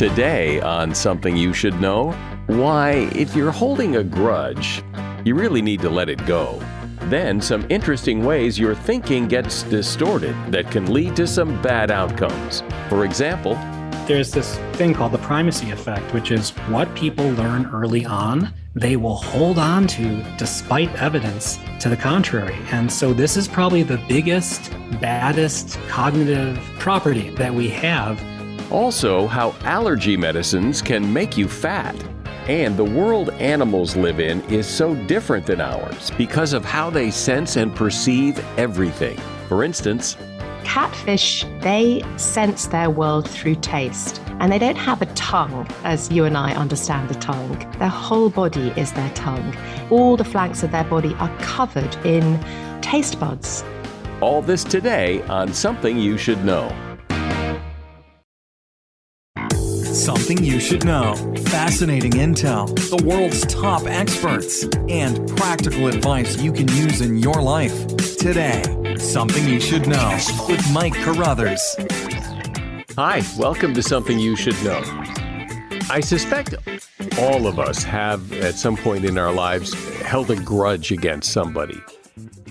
Today on Something You Should Know, why, if you're holding a grudge, you really need to let it go. Then some interesting ways your thinking gets distorted that can lead to some bad outcomes. For example, there's this thing called the primacy effect, which is what people learn early on, they will hold on to despite evidence to the contrary. And so this is probably the biggest, baddest cognitive property that we have. Also, how allergy medicines can make you fat. And the world animals live in is so different than ours because of how they sense and perceive everything. For instance, catfish, they sense their world through taste, and they don't have a tongue as you and I understand the tongue. Their whole body is their tongue. All the flanks of their body are covered in taste buds. All this today on Something You Should Know. Something you should know. Fascinating intel, the world's top experts, and practical advice you can use in your life. Today, Something You Should Know with Mike Carruthers. Hi, welcome to Something You Should Know. I suspect all of us have, at some point in our lives, held a grudge against somebody.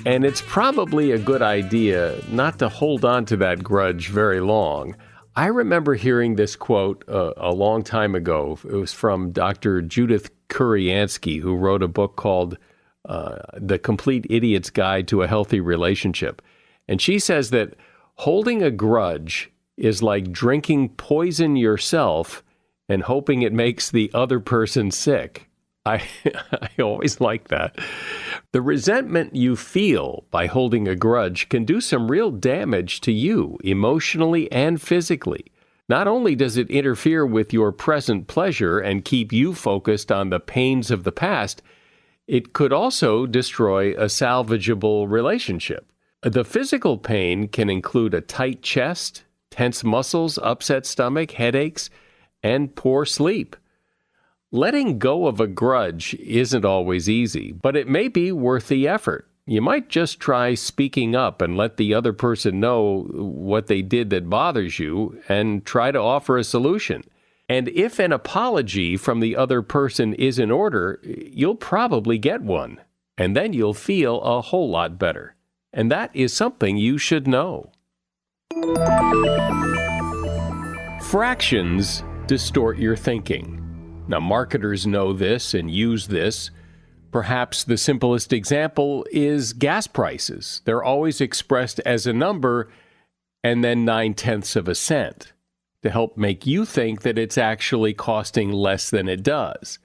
And it's probably a good idea not to hold on to that grudge very long. I remember hearing this quote a long time ago. It was from Dr. Judith Kuryansky, who wrote a book called The Complete Idiot's Guide to a Healthy Relationship. And she says that holding a grudge is like drinking poison yourself and hoping it makes the other person sick. I always like that. The resentment you feel by holding a grudge can do some real damage to you emotionally and physically. Not only does it interfere with your present pleasure and keep you focused on the pains of the past, it could also destroy a salvageable relationship. The physical pain can include a tight chest, tense muscles, upset stomach, headaches, and poor sleep. Letting go of a grudge isn't always easy, but it may be worth the effort. You might just try speaking up and let the other person know what they did that bothers you and try to offer a solution. And if an apology from the other person is in order, you'll probably get one, and then you'll feel a whole lot better. And that is something you should know. Fractions distort your thinking. Now, marketers know this and use this. Perhaps the simplest example is gas prices. They're always expressed as a number and then 9/10 of a cent to help make you think that it's actually costing less than it does.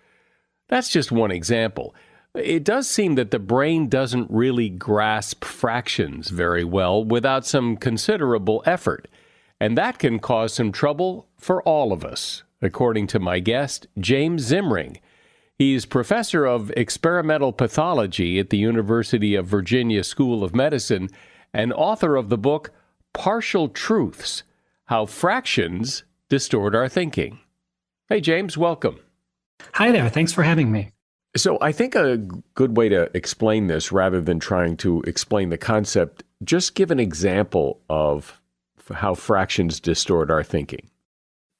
That's just one example. It does seem that the brain doesn't really grasp fractions very well without some considerable effort, and that can cause some trouble for all of us, according to my guest, James Zimring. He's professor of experimental pathology at the University of Virginia School of Medicine and author of the book Partial Truths: How Fractions Distort Our Thinking. Hey, James, welcome. Hi there. Thanks for having me. So I think a good way to explain this, rather than trying to explain the concept, just give an example of how fractions distort our thinking.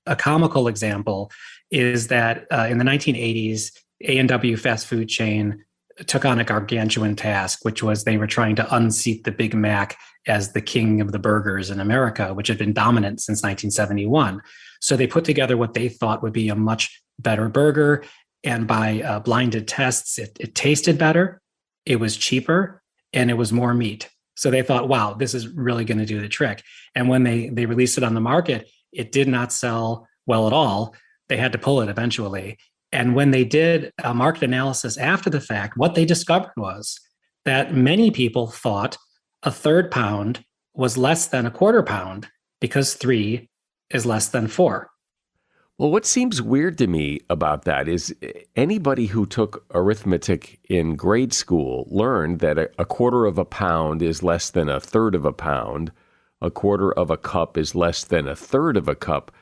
A comical example is that in the 1980s, A&W fast food chain took on a gargantuan task, which was they were trying to unseat the Big Mac as the king of the burgers in America, which had been dominant since 1971. So they put together what they thought would be a much better burger. And by blinded tests, it tasted better, it was cheaper, and it was more meat. So they thought, wow, this is really going to do the trick. And when they released it on the market, it did not sell well at all. They had to pull it eventually. And when they did a market analysis after the fact, what they discovered was that many people thought a third pound was less than a quarter pound because 3 is less than 4. Well, what seems weird to me about that is anybody who took arithmetic in grade school learned that a quarter of a pound is less than a third of a pound. A quarter of a cup is less than a third of a cup.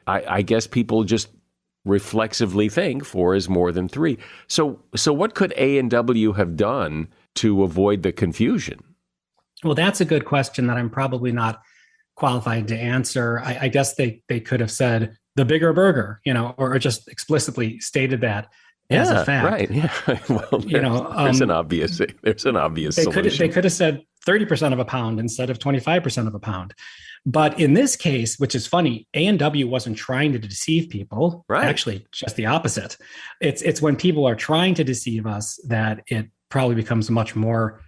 I guess people just reflexively think 4 is more than 3. So what could A&W have done to avoid the confusion? Well, that's a good question that I'm probably not qualified to answer. I guess they could have said, the bigger burger, or just explicitly stated that as a fact. Right. Yeah. Well, there's an obvious solution. They could have said 30% of a pound instead of 25% of a pound. But in this case, which is funny, A&W wasn't trying to deceive people. Right. Actually, just the opposite. It's when people are trying to deceive us that it probably becomes much more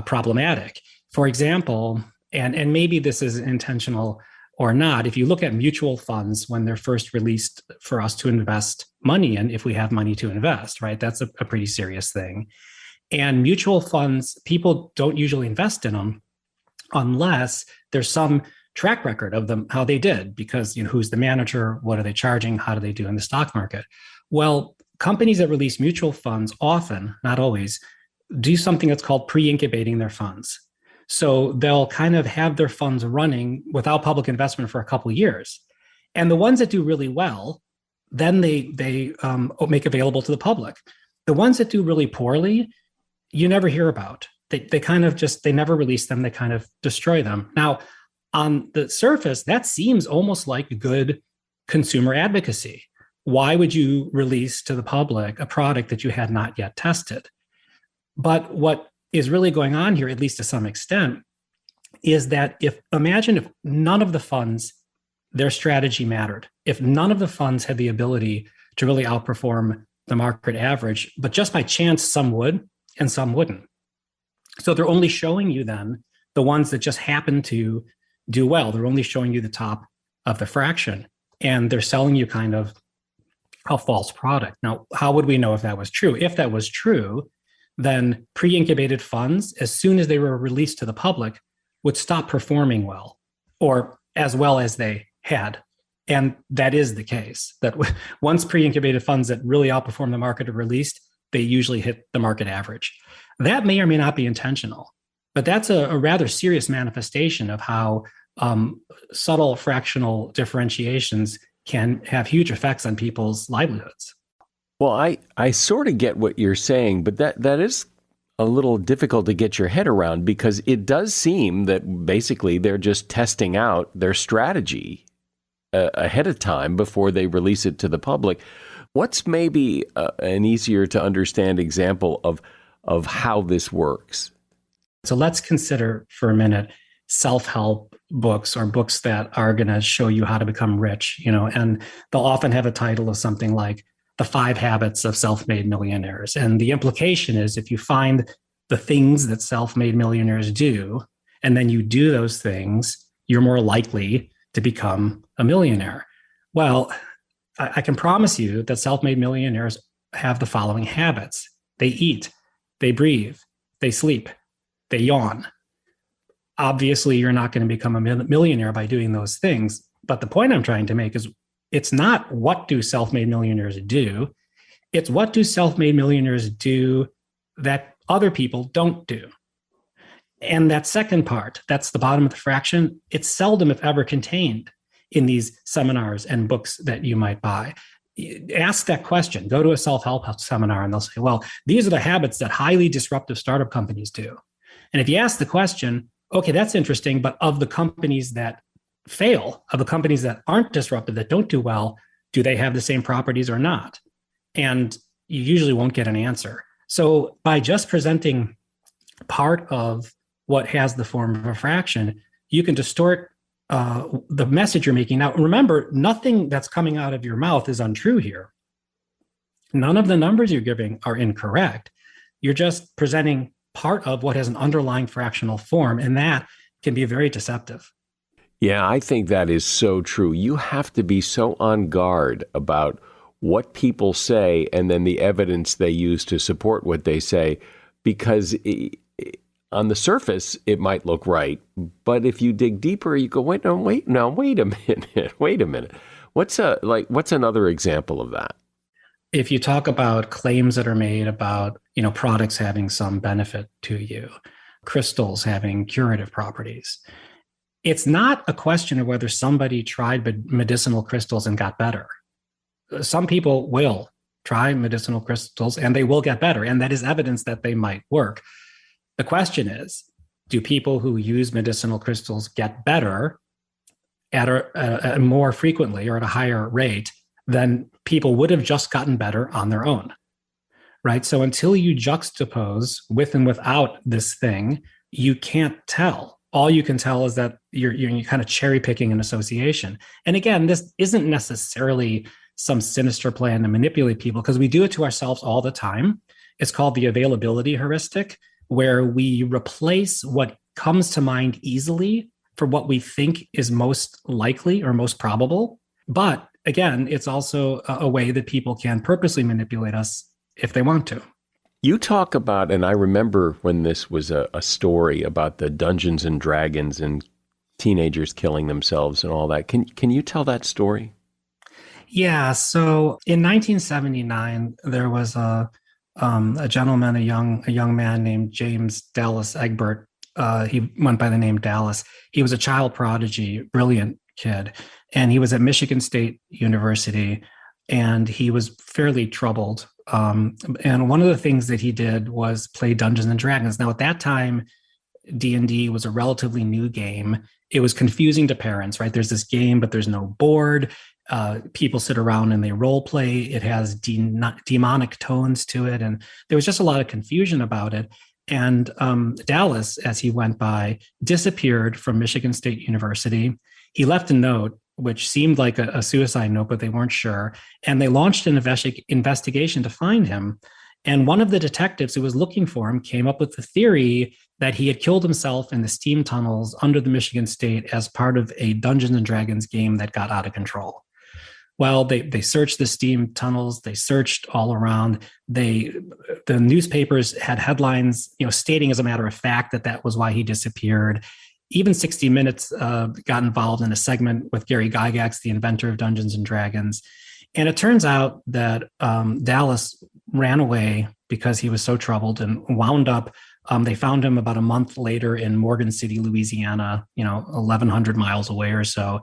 problematic. For example, and maybe this is intentional or not, if you look at mutual funds when they're first released for us to invest money in, if we have money to invest, right? That's a pretty serious thing. And mutual funds, people don't usually invest in them unless there's some track record of them, how they did, because who's the manager, what are they charging, how do they do in the stock market? Well, companies that release mutual funds often, not always, do something that's called pre-incubating their funds. So they'll kind of have their funds running without public investment for a couple of years. And the ones that do really well, then they make available to the public. The ones that do really poorly, you never hear about. They never release them. They kind of destroy them. Now, on the surface, that seems almost like good consumer advocacy. Why would you release to the public a product that you had not yet tested? But what is really going on here, at least to some extent, is that imagine if none of the funds, their strategy mattered. If none of the funds had the ability to really outperform the market average, but just by chance, some would and some wouldn't. So they're only showing you then the ones that just happen to do well. They're only showing you the top of the fraction, and they're selling you kind of a false product. Now, how would we know if that was true? If that was true, then pre-incubated funds, as soon as they were released to the public, would stop performing well, or as well as they had. And that is the case, that once pre-incubated funds that really outperform the market are released, they usually hit the market average. That may or may not be intentional, but that's a rather serious manifestation of how subtle fractional differentiations can have huge effects on people's livelihoods. Well, I sort of get what you're saying, but that is a little difficult to get your head around, because it does seem that basically they're just testing out their strategy ahead of time before they release it to the public. What's maybe an easier to understand example of how this works? So let's consider for a minute self-help books, or books that are going to show you how to become rich, and they'll often have a title of something like The 5 Habits of Self-Made Millionaires. And the implication is if you find the things that self-made millionaires do, and then you do those things, you're more likely to become a millionaire. Well, I can promise you that self-made millionaires have the following habits. They eat, they breathe, they sleep, they yawn. Obviously, you're not going to become a millionaire by doing those things. But the point I'm trying to make is it's not what do self-made millionaires do. It's what do self-made millionaires do that other people don't do. And that second part, that's the bottom of the fraction, it's seldom, if ever, contained in these seminars and books that you might buy. Ask that question. Go to a self-help seminar and they'll say, well, these are the habits that highly disruptive startup companies do. And if you ask the question, okay, that's interesting, but of the companies that fail, of the companies that aren't disruptive, that don't do well, do they have the same properties or not? And you usually won't get an answer. So by just presenting part of what has the form of a fraction, you can distort the message you're making. Now, remember, nothing that's coming out of your mouth is untrue here. None of the numbers you're giving are incorrect. You're just presenting part of what has an underlying fractional form, and that can be very deceptive. Yeah, I think that is so true. You have to be so on guard about what people say and then the evidence they use to support what they say, because on the surface, it might look right. But if you dig deeper, you go, wait a minute. What's another example of that? If you talk about claims that are made about, products having some benefit to you, crystals having curative properties, it's not a question of whether somebody tried medicinal crystals and got better. Some people will try medicinal crystals and they will get better, and that is evidence that they might work. The question is, do people who use medicinal crystals get better at a more frequently or at a higher rate, then people would have just gotten better on their own, right? So until you juxtapose with and without this thing, you can't tell. All you can tell is that you're kind of cherry picking an association. And again, this isn't necessarily some sinister plan to manipulate people, because we do it to ourselves all the time. It's called the availability heuristic, where we replace what comes to mind easily for what we think is most likely or most probable. But again, it's also a way that people can purposely manipulate us if they want to. You talk about, and I remember when this was a story about the Dungeons and Dragons and teenagers killing themselves and all that. Can you tell that story? Yeah. So in 1979, there was a gentleman, a young man named James Dallas Egbert. He went by the name Dallas. He was a child prodigy, brilliant kid, and he was at Michigan State University, and he was fairly troubled. And one of the things that he did was play Dungeons and Dragons. Now, at that time, D&D was a relatively new game. It was confusing to parents, right? There's this game, but there's no board. People sit around and they role play. It has demonic tones to it. And there was just a lot of confusion about it. And Dallas, as he went by, disappeared from Michigan State University. He left a note, which seemed like a suicide note, but they weren't sure. And they launched an investigation to find him. And one of the detectives who was looking for him came up with the theory that he had killed himself in the steam tunnels under the Michigan State as part of a Dungeons and Dragons game that got out of control. Well, they searched the steam tunnels. They searched all around. The newspapers had headlines, stating as a matter of fact that was why he disappeared. Even 60 Minutes got involved in a segment with Gary Gygax, the inventor of Dungeons and Dragons. And it turns out that Dallas ran away because he was so troubled and wound up. They found him about a month later in Morgan City, Louisiana, 1,100 miles away or so,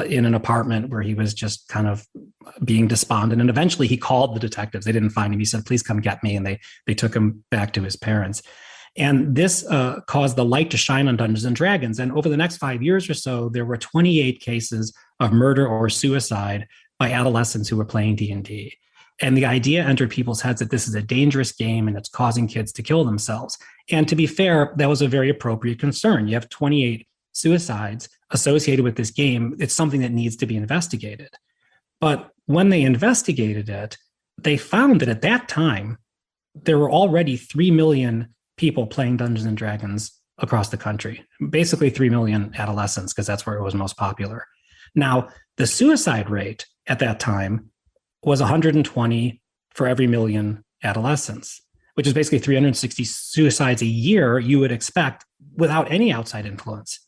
in an apartment where he was just kind of being despondent. And eventually he called the detectives. They didn't find him. He said, "Please come get me." And they took him back to his parents. And this caused the light to shine on Dungeons and Dragons. And over the next 5 years or so, there were 28 cases of murder or suicide by adolescents who were playing D&D. And the idea entered people's heads that this is a dangerous game and it's causing kids to kill themselves. And to be fair, that was a very appropriate concern. You have 28 suicides associated with this game. It's something that needs to be investigated. But when they investigated it, they found that at that time, there were already 3 million people playing Dungeons and Dragons across the country, basically 3 million adolescents, because that's where it was most popular. Now, the suicide rate at that time was 120 for every million adolescents, which is basically 360 suicides a year you would expect without any outside influence.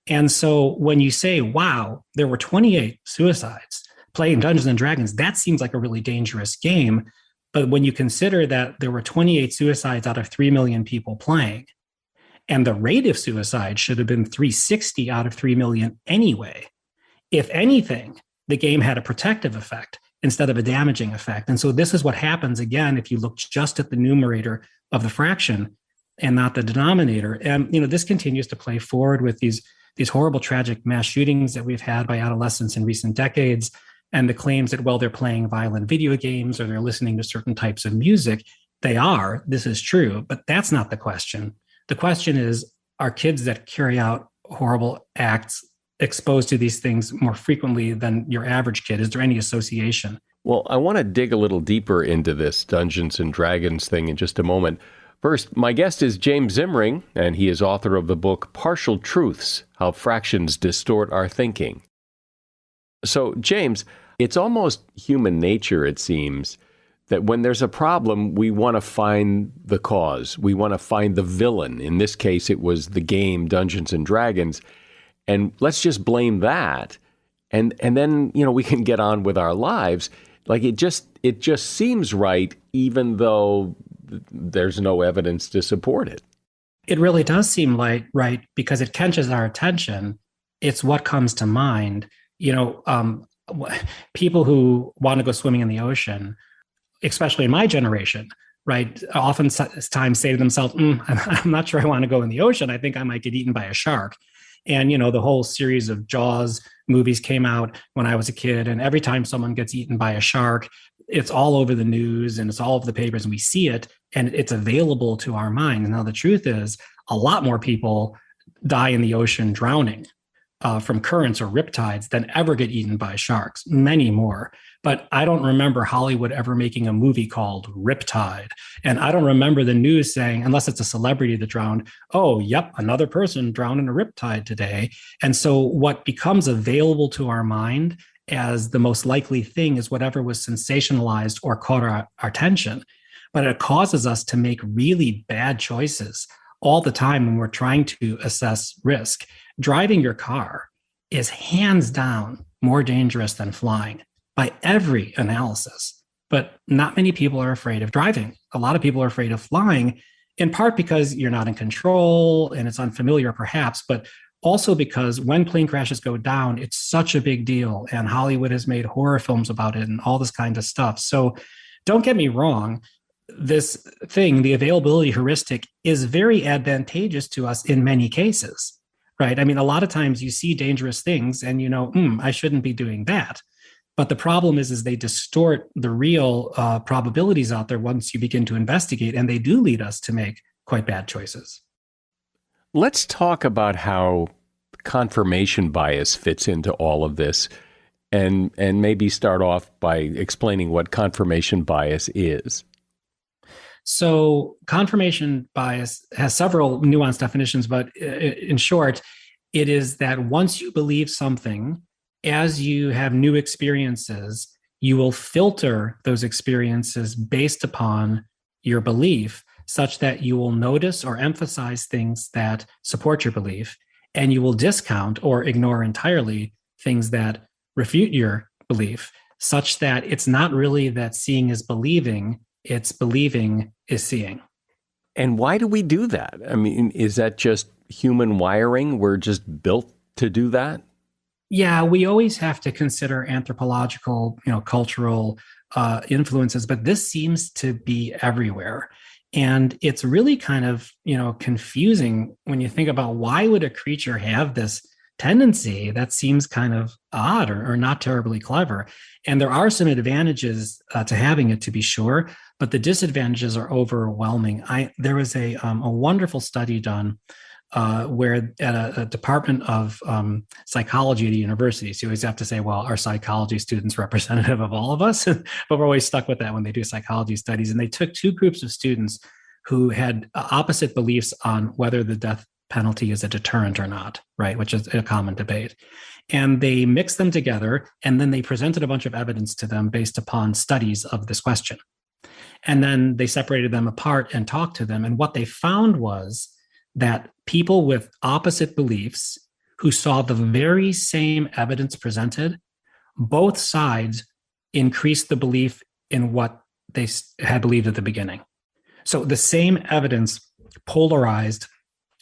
And so when you say, wow, there were 28 suicides playing Dungeons and Dragons, that seems like a really dangerous game. But when you consider that there were 28 suicides out of 3 million people playing, and the rate of suicide should have been 360 out of 3 million anyway, if anything, the game had a protective effect instead of a damaging effect. And so this is what happens, again, if you look just at the numerator of the fraction and not the denominator. And this continues to play forward with these horrible, tragic mass shootings that we've had by adolescents in recent decades. And the claims that, well, they're playing violent video games or they're listening to certain types of music. They are. This is true. But that's not the question. The question is, are kids that carry out horrible acts exposed to these things more frequently than your average kid? Is there any association? Well, I want to dig a little deeper into this Dungeons and Dragons thing in just a moment. First, my guest is James Zimring, and he is author of the book Partial Truths: How Fractions Distort Our Thinking. So, James, it's almost human nature, it seems, that when there's a problem, we want to find the cause. We want to find the villain. In this case, it was the game Dungeons and Dragons. And let's just blame that. And then, we can get on with our lives. Like it just seems right, even though there's no evidence to support it. It really does seem like right because it catches our attention. It's what comes to mind. People who want to go swimming in the ocean, especially in my generation, right, oftentimes say to themselves, I'm not sure I want to go in the ocean. I think I might get eaten by a shark. And, the whole series of Jaws movies came out when I was a kid. And every time someone gets eaten by a shark, it's all over the news and it's all over the papers and we see it and it's available to our minds. Now, the truth is a lot more people die in the ocean drowning from currents or riptides than ever get eaten by sharks, many more. But I don't remember Hollywood ever making a movie called Riptide. And I don't remember the news saying, unless it's a celebrity that drowned, oh, yep, another person drowned in a riptide today. And so what becomes available to our mind as the most likely thing is whatever was sensationalized or caught our attention. But it causes us to make really bad choices all the time when we're trying to assess risk. Driving your car is hands down more dangerous than flying by every analysis. But not many people are afraid of driving. A lot of people are afraid of flying, in part because you're not in control and it's unfamiliar perhaps, but also because when plane crashes go down, it's such a big deal. And Hollywood has made horror films about it and all this kind of stuff. So don't get me wrong. This thing, the availability heuristic, is very advantageous to us in many cases, right? I mean, a lot of times you see dangerous things and I shouldn't be doing that. But the problem is they distort the real probabilities out there once you begin to investigate, and they do lead us to make quite bad choices. Let's talk about how confirmation bias fits into all of this, and maybe start off by explaining what confirmation bias is. So confirmation bias has several nuanced definitions, but in short, it is that once you believe something, as you have new experiences, you will filter those experiences based upon your belief, such that you will notice or emphasize things that support your belief, and you will discount or ignore entirely things that refute your belief, such that it's not really that seeing is believing, it's believing is seeing. And why do we do that? I mean, is that just human wiring? We're just built to do that? Yeah, we always have to consider anthropological, cultural influences, but this seems to be everywhere. And it's really kind of, confusing when you think about why would a creature have this tendency that seems kind of odd or not terribly clever. And there are some advantages to having it, to be sure, but the disadvantages are overwhelming. There was a wonderful study done where at a department of psychology at a university, so you always have to say, well, are psychology students representative of all of us? But we're always stuck with that when they do psychology studies. And they took two groups of students who had opposite beliefs on whether the death penalty is a deterrent or not, right? Which is a common debate. And they mixed them together, and then they presented a bunch of evidence to them based upon studies of this question. And then they separated them apart and talked to them. And what they found was that people with opposite beliefs who saw the very same evidence presented, both sides increased the belief in what they had believed at the beginning. So the same evidence polarized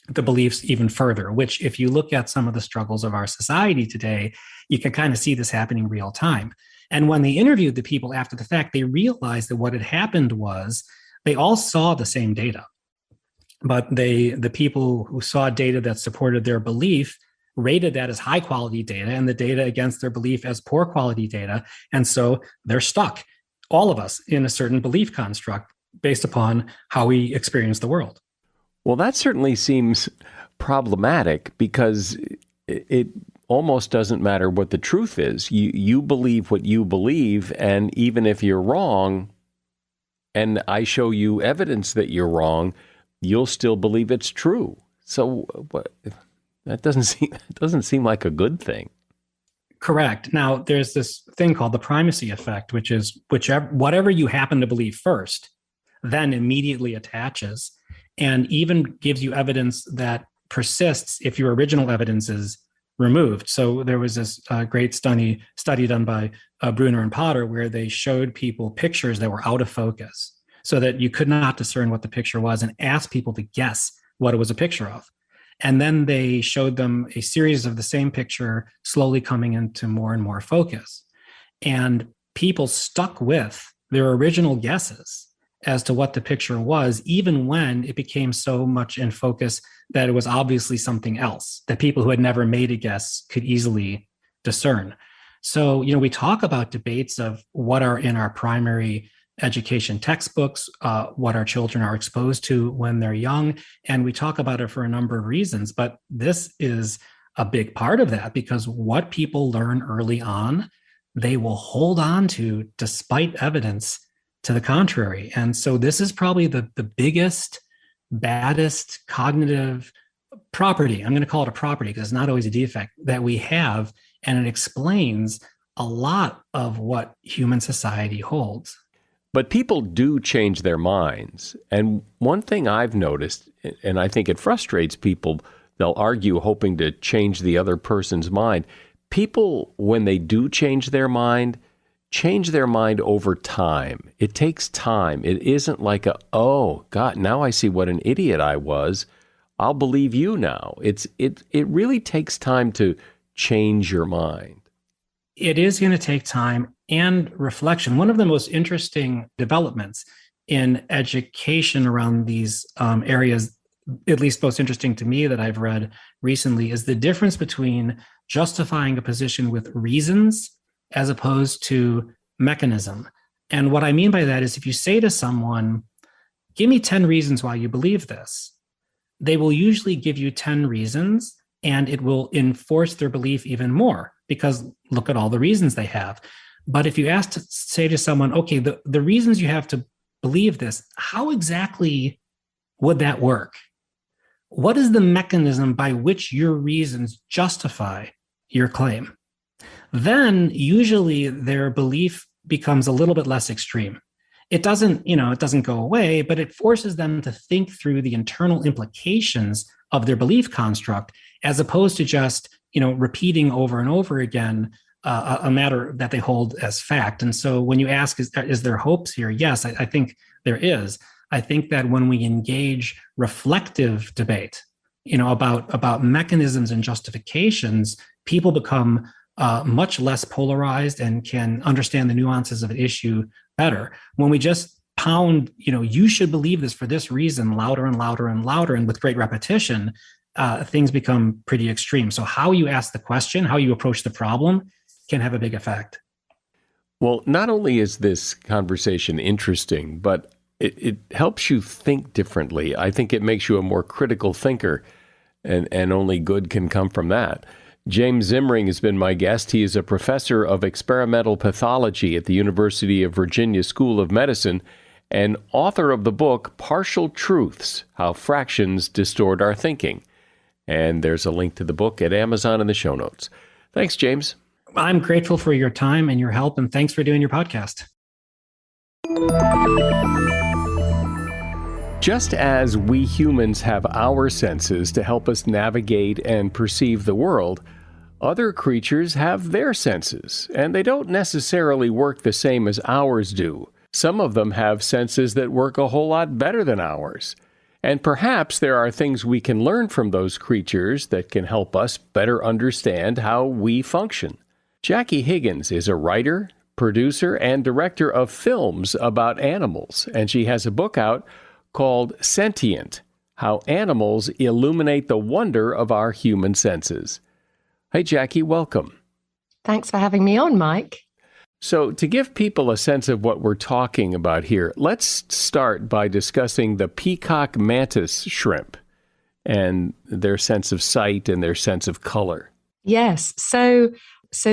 the beliefs even further, which if you look at some of the struggles of our society today, you can kind of see this happening real time. And when they interviewed the people after the fact, they realized that what had happened was they all saw the same data. But the people who saw data that supported their belief rated that as high quality data and the data against their belief as poor quality data. And so they're stuck, all of us, in a certain belief construct based upon how we experience the world. Well, that certainly seems problematic because it almost doesn't matter what the truth is. You believe what you believe, and even if you're wrong, and I show you evidence that you're wrong, you'll still believe it's true. So that doesn't seem like a good thing. Correct. Now, there's this thing called the primacy effect, which is whatever you happen to believe first, then immediately attaches and even gives you evidence that persists if your original evidence is removed. So there was this great study done by Bruner and Potter where they showed people pictures that were out of focus so that you could not discern what the picture was and asked people to guess what it was a picture of. And then they showed them a series of the same picture slowly coming into more and more focus. And people stuck with their original guesses as to what the picture was, even when it became so much in focus that it was obviously something else that people who had never made a guess could easily discern. So, we talk about debates of what are in our primary education textbooks, what our children are exposed to when they're young, and we talk about it for a number of reasons. But this is a big part of that, because what people learn early on, they will hold on to despite evidence to the contrary. And so this is probably the biggest, baddest cognitive property. I'm going to call it a property because it's not always a defect that we have. And it explains a lot of what human society holds. But people do change their minds. And one thing I've noticed, and I think it frustrates people, they'll argue hoping to change the other person's mind. People, when they do change their mind over time. It takes time. It isn't like oh, God, now I see what an idiot I was. I'll believe you now. It really takes time to change your mind. It is going to take time and reflection. One of the most interesting developments in education around these areas, at least most interesting to me that I've read recently, is the difference between justifying a position with reasons as opposed to mechanism. And what I mean by that is if you say to someone, give me 10 reasons why you believe this, they will usually give you 10 reasons, and it will enforce their belief even more because look at all the reasons they have. But if you say to someone, okay, the reasons you have to believe this, how exactly would that work? What is the mechanism by which your reasons justify your claim? Then usually their belief becomes a little bit less extreme. It doesn't go away, but it forces them to think through the internal implications of their belief construct, as opposed to just, repeating over and over again a matter that they hold as fact. And so when you ask, is there hopes here? Yes, I think there is. I think that when we engage reflective debate, about mechanisms and justifications, people become much less polarized and can understand the nuances of an issue better. When we just pound, you should believe this for this reason, louder and louder and louder, and with great repetition, things become pretty extreme. So how you ask the question, how you approach the problem can have a big effect. Well, not only is this conversation interesting, but it helps you think differently. I think it makes you a more critical thinker, and only good can come from that. James Zimring has been my guest. He is a professor of experimental pathology at the University of Virginia School of Medicine and author of the book Partial Truths: How Fractions Distort Our Thinking. And there's a link to the book at Amazon in the show notes. Thanks, James. I'm grateful for your time and your help, and thanks for doing your podcast. Just as we humans have our senses to help us navigate and perceive the world, other creatures have their senses, and they don't necessarily work the same as ours do. Some of them have senses that work a whole lot better than ours. And perhaps there are things we can learn from those creatures that can help us better understand how we function. Jackie Higgins is a writer, producer, and director of films about animals, and she has a book out called Sentient: How Animals Illuminate the Wonder of Our Human Senses. Hey, Jackie, welcome. Thanks for having me on, Mike. So to give people a sense of what we're talking about here, let's start by discussing the peacock mantis shrimp and their sense of sight and their sense of color. Yes. So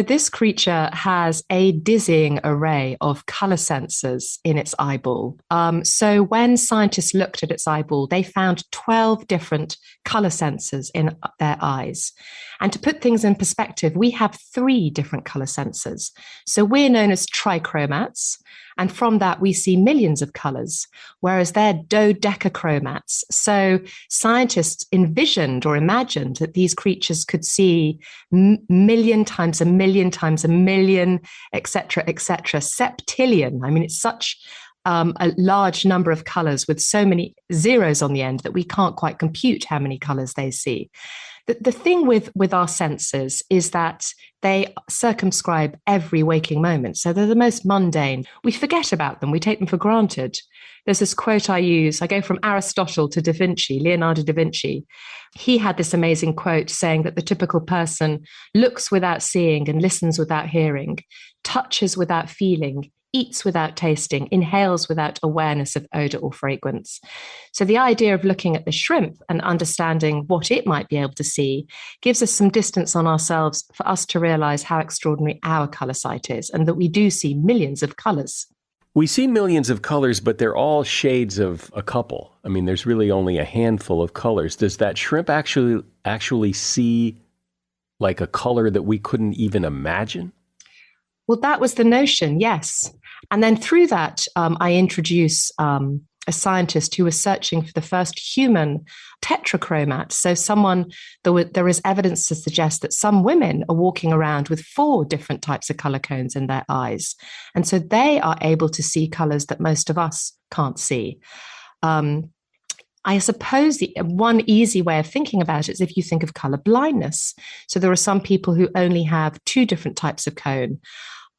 this creature has a dizzying array of color sensors in its eyeball. So when scientists looked at its eyeball, they found 12 different color sensors in their eyes. And to put things in perspective, we have 3 different color sensors. So we're known as trichromats. And from that, we see millions of colors, whereas they're dodecachromats. So scientists envisioned or imagined that these creatures could see million times a million times a million, et cetera, septillion. I mean, it's such a large number of colors with so many zeros on the end that we can't quite compute how many colors they see. The thing with our senses is that they circumscribe every waking moment. So they're the most mundane. We forget about them. We take them for granted. There's this quote I use. I go from Aristotle to Da Vinci, Leonardo da Vinci. He had this amazing quote saying that the typical person looks without seeing and listens without hearing, touches without feeling, eats without tasting, inhales without awareness of odor or fragrance. So the idea of looking at the shrimp and understanding what it might be able to see gives us some distance on ourselves for us to realize how extraordinary our color sight is and that we do see millions of colors. We see millions of colors, but they're all shades of a couple. I mean, there's really only a handful of colors. Does that shrimp actually see like a color that we couldn't even imagine? Well, that was the notion, yes. And then through that, I introduce a scientist who was searching for the first human tetrachromat. So there is evidence to suggest that some women are walking around with 4 different types of color cones in their eyes. And so they are able to see colors that most of us can't see. I suppose the one easy way of thinking about it is if you think of color blindness. So there are some people who only have 2 different types of cone.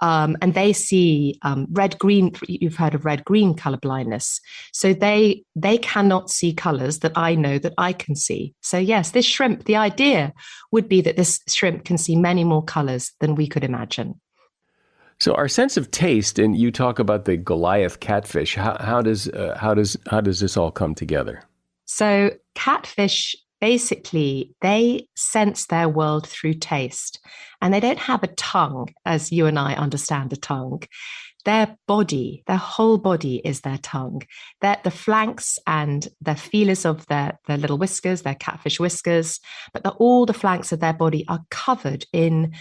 And they see red-green. You've heard of red-green color blindness. So they cannot see colors that I know that I can see. So yes, this shrimp, the idea would be that this shrimp can see many more colors than we could imagine. So our sense of taste, and you talk about the Goliath catfish. How does this all come together? So catfish, basically, they sense their world through taste, and they don't have a tongue as you and I understand a tongue. Their body, their whole body is their tongue. The flanks and the feelers of their little whiskers, their catfish whiskers, but all the flanks of their body are covered in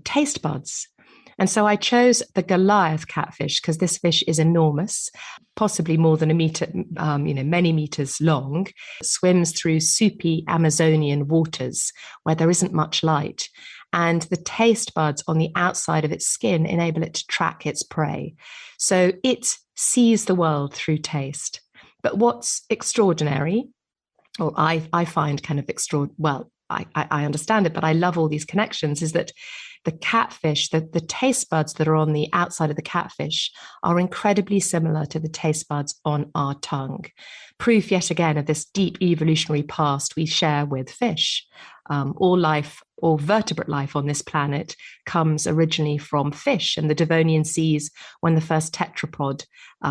taste buds. And so I chose the Goliath catfish because this fish is enormous, possibly more than a meter, many meters long. It swims through soupy Amazonian waters where there isn't much light. And the taste buds on the outside of its skin enable it to track its prey. So it sees the world through taste. But what's extraordinary, or I find kind of extraordinary, well, I understand it, but I love all these connections, is that the catfish, the taste buds that are on the outside of the catfish are incredibly similar to the taste buds on our tongue. Proof yet again of this deep evolutionary past we share with fish. All life, all vertebrate life on this planet comes originally from fish and the Devonian seas when the first tetrapod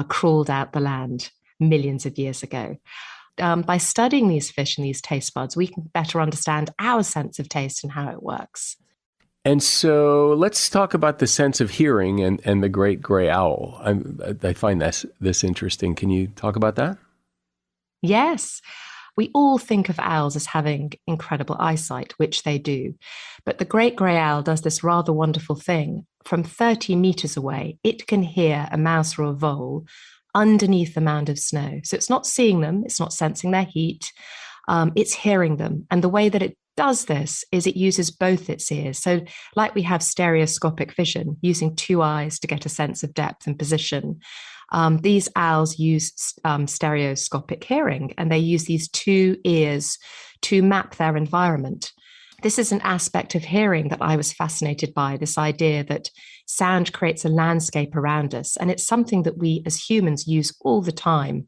crawled out the land millions of years ago. By studying these fish and these taste buds, we can better understand our sense of taste and how it works. And so let's talk about the sense of hearing and the great gray owl. I find this interesting. Can you talk about that? Yes. We all think of owls as having incredible eyesight, which they do. But the great gray owl does this rather wonderful thing. From 30 meters away, it can hear a mouse or a vole underneath a mound of snow. So it's not seeing them, it's not sensing their heat, it's hearing them. And the way that it does this is it uses both its ears. So like we have stereoscopic vision, using 2 eyes to get a sense of depth and position, these owls use stereoscopic hearing, and they use these 2 ears to map their environment. This is an aspect of hearing that I was fascinated by, this idea that sound creates a landscape around us. And it's something that we as humans use all the time.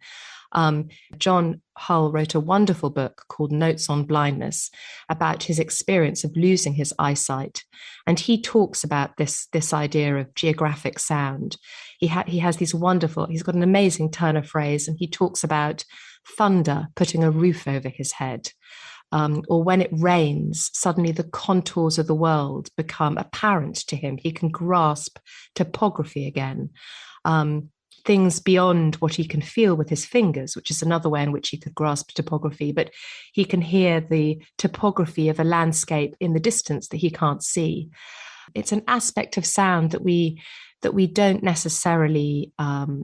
John Hull wrote a wonderful book called Notes on Blindness about his experience of losing his eyesight. And he talks about this idea of geographic sound. He has these wonderful, he's got an amazing turn of phrase, and he talks about thunder putting a roof over his head. Or when it rains, suddenly the contours of the world become apparent to him. He can grasp topography again. Things beyond what he can feel with his fingers, which is another way in which he could grasp topography, but he can hear the topography of a landscape in the distance that he can't see. It's an aspect of sound that we don't necessarily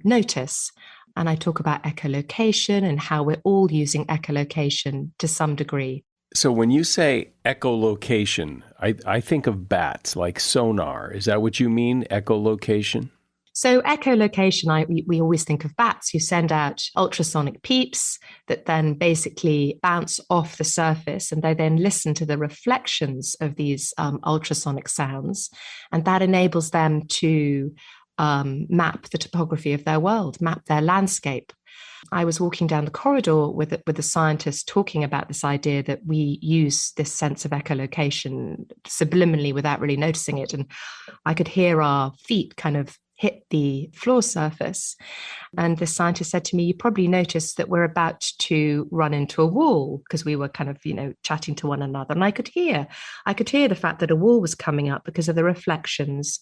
notice. And I talk about echolocation and how we're all using echolocation to some degree. So when you say echolocation, I think of bats, like sonar. Is that what you mean, echolocation? So echolocation, we always think of bats who send out ultrasonic peeps that then basically bounce off the surface, and they then listen to the reflections of these ultrasonic sounds. And that enables them to map the topography of their world, map their landscape. I was walking down the corridor with a scientist talking about this idea that we use this sense of echolocation subliminally without really noticing it. And I could hear our feet kind of hit the floor surface. And the scientist said to me, you probably noticed that we're about to run into a wall, because we were kind of, chatting to one another. And I could hear the fact that a wall was coming up because of the reflections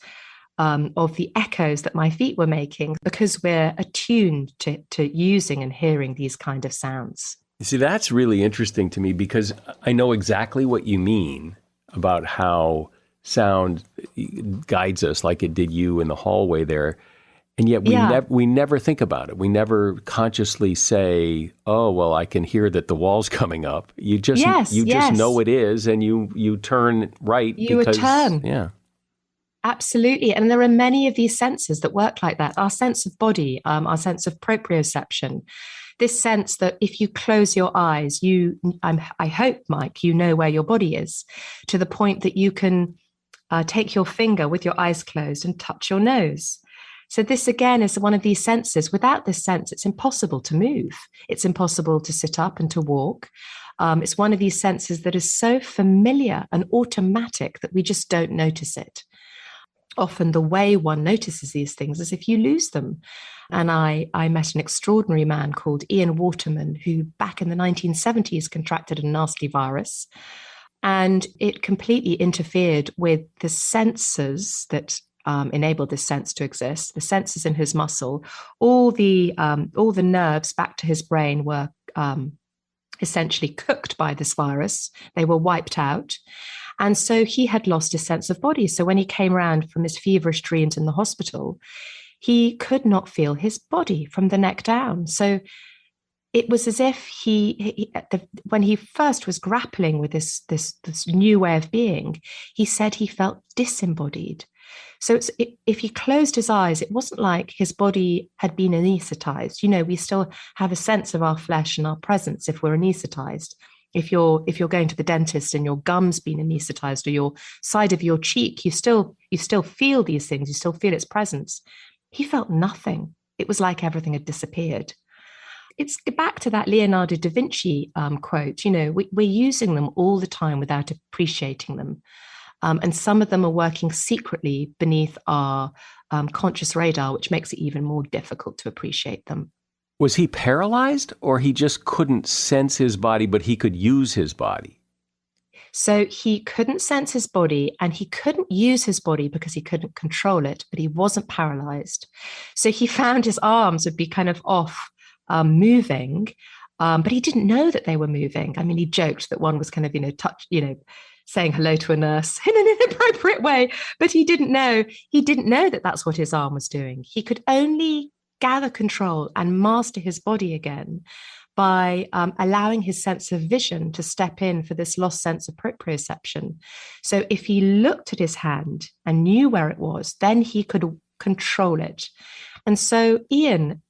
of the echoes that my feet were making, because we're attuned to using and hearing these kind of sounds. See, that's really interesting to me, because I know exactly what you mean about how sound guides us, like it did you in the hallway there. And yet we never think about it. We never consciously say, oh, well, I can hear that the wall's coming up. You just just know it is, and you turn right. You turn. Yeah. Absolutely. And there are many of these senses that work like that. Our sense of body, our sense of proprioception, this sense that if you close your eyes, I hope, Mike, you know where your body is, to the point that you can take your finger with your eyes closed and touch your nose. So this, again, is one of these senses. Without this sense, it's impossible to move. It's impossible to sit up and to walk. It's one of these senses that is so familiar and automatic that we just don't notice it. Often the way one notices these things is if you lose them. And I met an extraordinary man called Ian Waterman, who back in the 1970s contracted a nasty virus. And it completely interfered with the sensors that enabled this sense to exist, the sensors in his muscle. All the nerves back to his brain were essentially cooked by this virus. They were wiped out. And so he had lost his sense of body. So when he came around from his feverish dreams in the hospital, he could not feel his body from the neck down. So it was as if when he first was grappling with this new way of being, he said he felt disembodied. So if he closed his eyes, it wasn't like his body had been anesthetized. We still have a sense of our flesh and our presence if we're anesthetized. If you're going to the dentist and your gum's been anesthetized, or your side of your cheek, you still feel these things. You still feel its presence. He felt nothing. It was like everything had disappeared. It's back to that Leonardo da Vinci quote. We're using them all the time without appreciating them, and some of them are working secretly beneath our conscious radar, which makes it even more difficult to appreciate them. Was he paralyzed, or he just couldn't sense his body, but he could use his body? So he couldn't sense his body, and he couldn't use his body because he couldn't control it, but he wasn't paralyzed. So he found his arms would be kind of off moving, but he didn't know that they were moving. I mean, he joked that one was kind of, saying hello to a nurse in an inappropriate way, but he didn't know that that's what his arm was doing. He could only gather control and master his body again by allowing his sense of vision to step in for this lost sense of proprioception. So if he looked at his hand and knew where it was, then he could control it. And so Ian,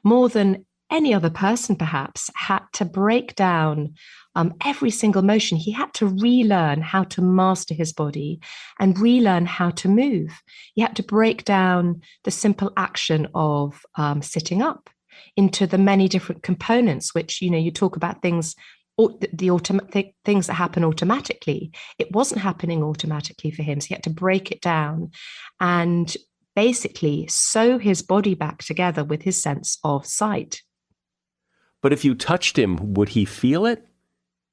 more than any other person perhaps, had to break down every single motion. He had to relearn how to master his body and relearn how to move. He had to break down the simple action of sitting up into the many different components, which, you talk about things, things that happen automatically. It wasn't happening automatically for him. So he had to break it down and basically sew his body back together with his sense of sight. But if you touched him, would he feel it?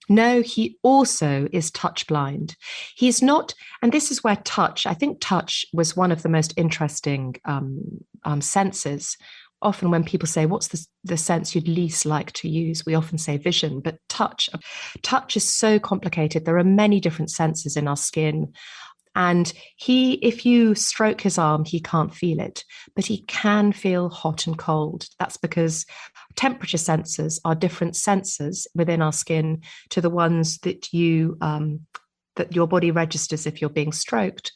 No, he also is touch blind. He's not, and this is where I think touch was one of the most interesting senses. Often when people say, what's the sense you'd least like to use? We often say vision, but touch is so complicated. There are many different senses in our skin. And if you stroke his arm, he can't feel it, but he can feel hot and cold. That's because temperature sensors are different sensors within our skin to the ones that your body registers if you're being stroked.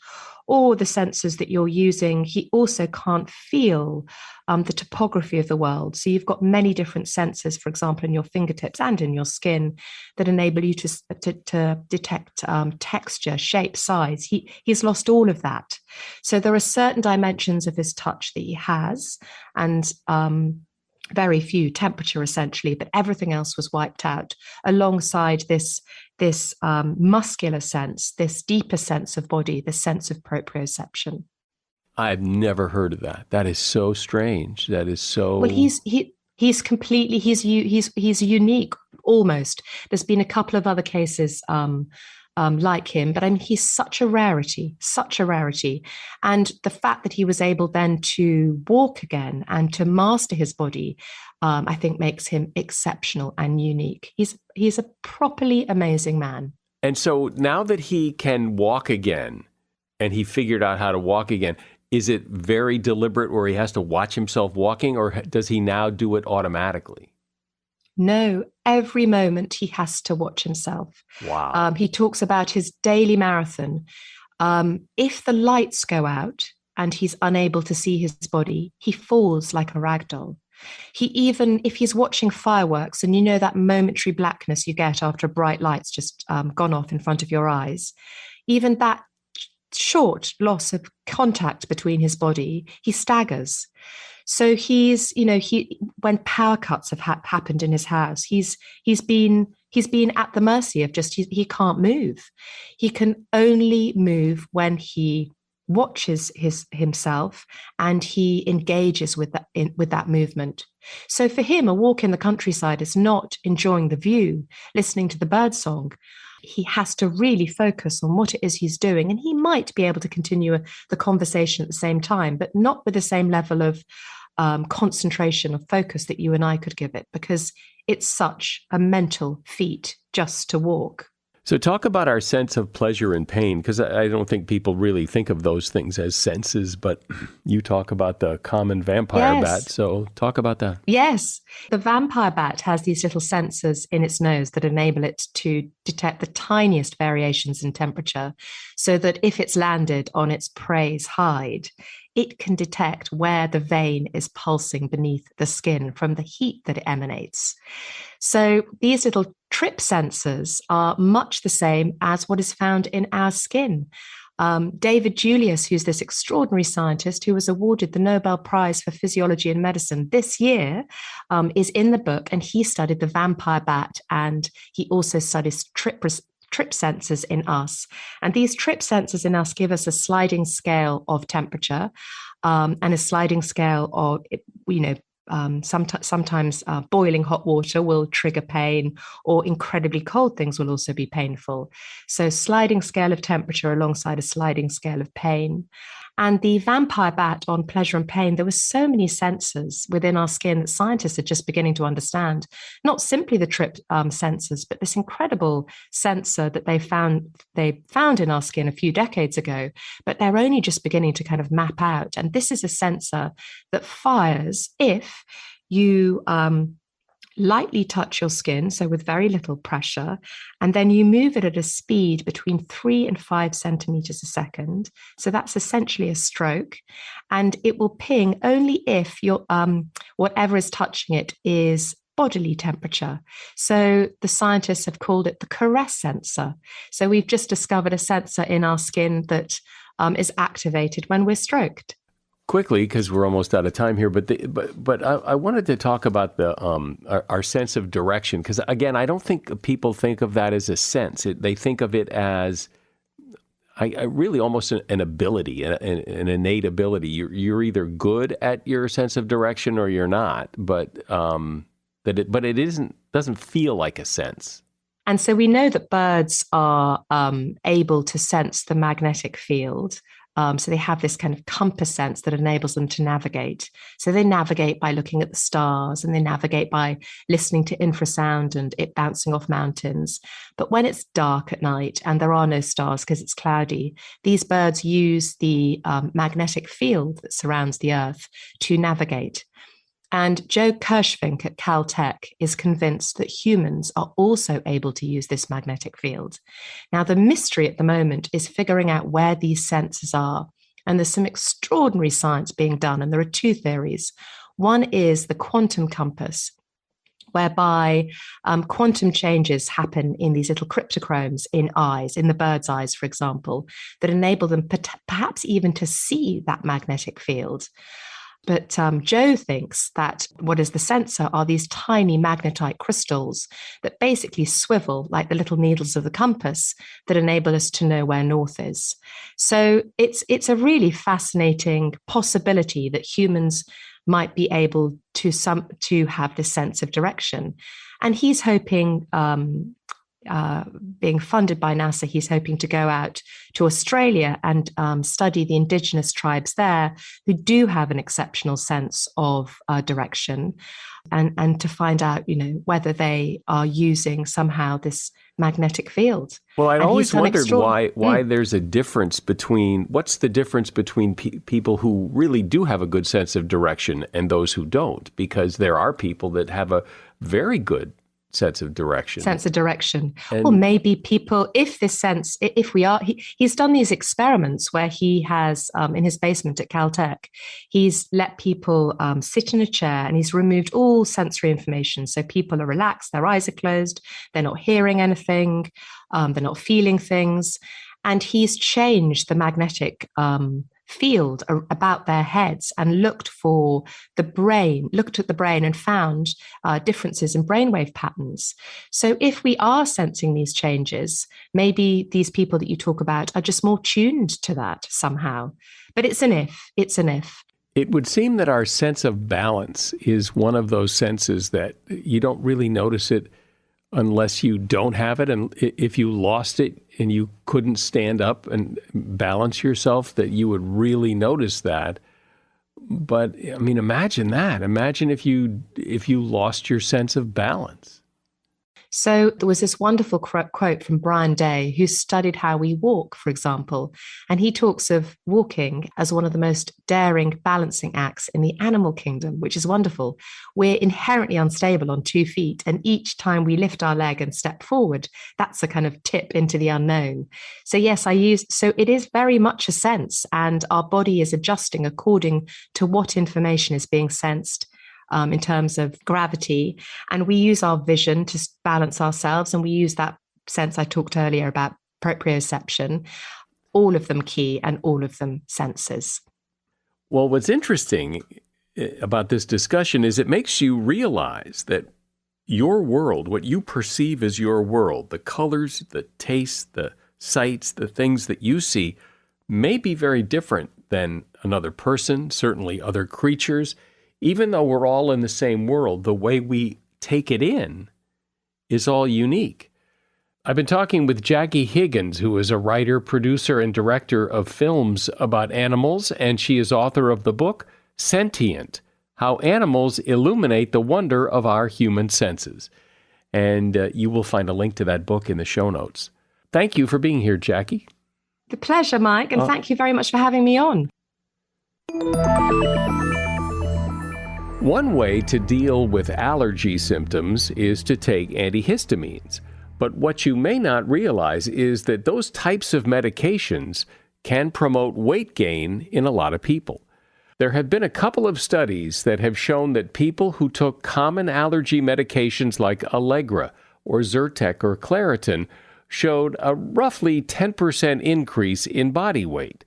or the sensors that you're using. He also can't feel the topography of the world. So you've got many different sensors, for example, in your fingertips and in your skin, that enable you to detect texture, shape, size. He's lost all of that. So there are certain dimensions of his touch that he has, and very few, temperature essentially, but everything else was wiped out alongside this muscular sense, this deeper sense of body, this sense of proprioception. I've never heard of that. That is so strange. That is so. Well, he's completely he's unique almost. There's been a couple of other cases like him, but I mean, he's such a rarity. And the fact that he was able then to walk again and to master his body, I think makes him exceptional and unique. He's a properly amazing man. And so now that he can walk again, and he figured out how to walk again, is it very deliberate where he has to watch himself walking, or does he now do it automatically? No, every moment he has to watch himself. Wow. He talks about his daily marathon. If the lights go out and he's unable to see his body, he falls like a rag doll. If he's watching fireworks, and you know that momentary blackness you get after a bright light's just gone off in front of your eyes, even that short loss of contact between his body, he staggers. So when power cuts have happened in his house, he's been at the mercy of he can't move. He can only move when he watches himself and he engages with that movement. So for him, a walk in the countryside is not enjoying the view, listening to the birdsong. He has to really focus on what it is he's doing, and he might be able to continue the conversation at the same time, but not with the same level of concentration or focus that you and I could give it, because it's such a mental feat just to walk. So talk about our sense of pleasure and pain, because I don't think people really think of those things as senses, but you talk about the common vampire bat. So talk about that. Yes. The vampire bat has these little sensors in its nose that enable it to detect the tiniest variations in temperature, so that if it's landed on its prey's hide, it can detect where the vein is pulsing beneath the skin from the heat that it emanates. So these little trip sensors are much the same as what is found in our skin. David Julius, who's this extraordinary scientist who was awarded the Nobel Prize for Physiology and Medicine this year, is in the book, and he studied the vampire bat, and he also studies trip sensors in us. And these trip sensors in us give us a sliding scale of temperature and a sliding scale of, sometimes boiling hot water will trigger pain, or incredibly cold things will also be painful. So sliding scale of temperature alongside a sliding scale of pain. And the vampire bat on pleasure and pain, there were so many sensors within our skin that scientists are just beginning to understand, not simply the trip sensors, but this incredible sensor that they found in our skin a few decades ago, but they're only just beginning to kind of map out. And this is a sensor that fires if you lightly touch your skin, so with very little pressure, and then you move it at a speed between 3 and 5 centimeters a second. So that's essentially a stroke, and it will ping only if your whatever is touching it is bodily temperature. So the scientists have called it the caress sensor. So we've just discovered a sensor in our skin that is activated when we're stroked. Quickly, because we're almost out of time here, but I wanted to talk about the our sense of direction, because again, I don't think people think of that as a sense. They think of it as really almost an ability, an innate ability. You're either good at your sense of direction or you're not, but it doesn't feel like a sense. And so we know that birds are able to sense the magnetic field. So they have this kind of compass sense that enables them to navigate. So they navigate by looking at the stars, and they navigate by listening to infrasound and it bouncing off mountains. But when it's dark at night and there are no stars because it's cloudy, these birds use the magnetic field that surrounds the Earth to navigate. And Joe Kirschvink at Caltech is convinced that humans are also able to use this magnetic field. Now, the mystery at the moment is figuring out where these sensors are. And there's some extraordinary science being done. And there are two theories. One is the quantum compass, whereby quantum changes happen in these little cryptochromes in eyes, in the bird's eyes, for example, that enable them perhaps even to see that magnetic field. But Joe thinks that what is the sensor are these tiny magnetite crystals that basically swivel like the little needles of the compass that enable us to know where north is. So it's a really fascinating possibility that humans might be able to have this sense of direction. And he's hoping, being funded by NASA, he's hoping to go out to Australia and study the indigenous tribes there who do have an exceptional sense of direction, and to find out, whether they are using somehow this magnetic field. Well, I'd always wondered why there's a difference what's the difference between people who really do have a good sense of direction and those who don't, because there are people that have a very good sense of direction. Well, maybe people, he's done these experiments where he has, in his basement at Caltech, he's let people sit in a chair and he's removed all sensory information. So people are relaxed, their eyes are closed, they're not hearing anything, they're not feeling things. And he's changed the magnetic field about their heads and looked at the brain and found differences in brainwave patterns. So if we are sensing these changes, maybe these people that you talk about are just more tuned to that somehow. But it's an if. It would seem that our sense of balance is one of those senses that you don't really notice it unless you don't have it. And if you lost it and you couldn't stand up and balance yourself, that you would really notice that. But I mean, imagine that. Imagine if you lost your sense of balance. So there was this wonderful quote from Brian Day, who studied how we walk, for example, and he talks of walking as one of the most daring balancing acts in the animal kingdom, which is wonderful. We're inherently unstable on 2 feet, and each time we lift our leg and step forward, that's a kind of tip into the unknown. So yes, so it is very much a sense, and our body is adjusting according to what information is being sensed in terms of gravity. And we use our vision to balance ourselves. And we use that sense I talked earlier about proprioception, all of them key and all of them senses. Well, what's interesting about this discussion is it makes you realize that your world, what you perceive as your world, the colors, the tastes, the sights, the things that you see may be very different than another person, certainly other creatures. Even though we're all in the same world, the way we take it in is all unique. I've been talking with Jackie Higgins, who is a writer, producer, and director of films about animals, and she is author of the book, Sentient: How Animals Illuminate the Wonder of Our Human Senses. And you will find a link to that book in the show notes. Thank you for being here, Jackie. The pleasure, Mike, and thank you very much for having me on. One way to deal with allergy symptoms is to take antihistamines. But what you may not realize is that those types of medications can promote weight gain in a lot of people. There have been a couple of studies that have shown that people who took common allergy medications like Allegra or Zyrtec or Claritin showed a roughly 10% increase in body weight.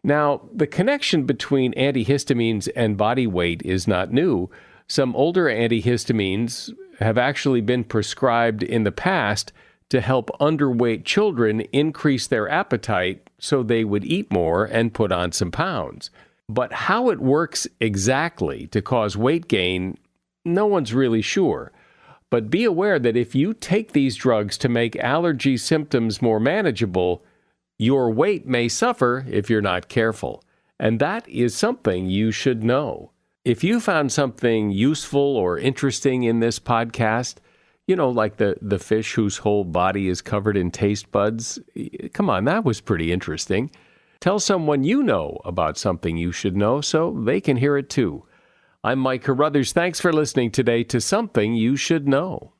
Now, the connection between antihistamines and body weight is not new. Some older antihistamines have actually been prescribed in the past to help underweight children increase their appetite so they would eat more and put on some pounds. But how it works exactly to cause weight gain, no one's really sure. But be aware that if you take these drugs to make allergy symptoms more manageable, your weight may suffer if you're not careful. And that is something you should know. If you found something useful or interesting in this podcast, like the fish whose whole body is covered in taste buds, come on, that was pretty interesting. Tell someone you know about something you should know so they can hear it too. I'm Mike Carruthers. Thanks for listening today to Something You Should Know.